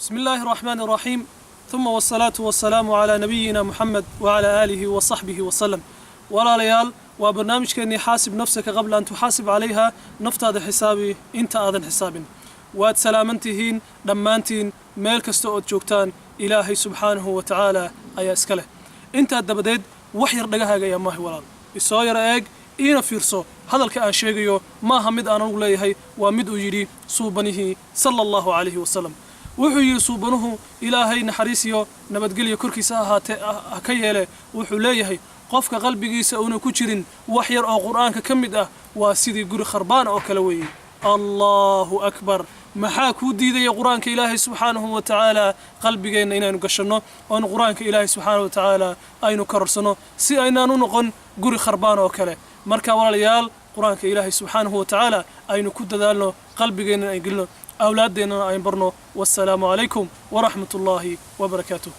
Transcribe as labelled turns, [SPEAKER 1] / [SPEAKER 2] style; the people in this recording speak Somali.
[SPEAKER 1] بسم الله الرحمن الرحيم ثم والصلاة والسلام على نبينا محمد وعلى آله وصحبه وسلم. ولا ليال وبرنامج كأني حاسب نفسك قبل أن تحاسب عليها نفط هذا حسابي أنت آذن حساب واد سلامنتهين دمانتين ميل كستوء جوكتان إلهي سبحانه وتعالى أي أسكله أنت الدبديد وحير دقها يا ماهي ولال الصاير إيج إينا فيرسو هذا الكأن شيء ما همد أنا أقوله ومد أجري صوبنه صلى الله عليه وسلم wuxuu suubanuhu ilaahay naxariisiyo nabadgelyo korkiisa ka yeelay wuxuu leeyahay qofka qalbigiisa uu ku jirin wax yar oo quraanka kamid ah waa sidii guri kharbaan oo kala weeyay Allahu akbar maxaa ku diiday quraanka ilaahay subhanahu wa ta'ala qalbigeena inaynu gashano oo quraanka ilaahay subhanahu wa ta'ala aynu karsano si aynaanu noqon guri kharbaan oo kale marka walaalayaal quraanka ilaahay subhanahu wa ta'ala aynu ku dadaalno qalbigeena ay gelino أولادنا أين برنو والسلام عليكم ورحمة الله وبركاته.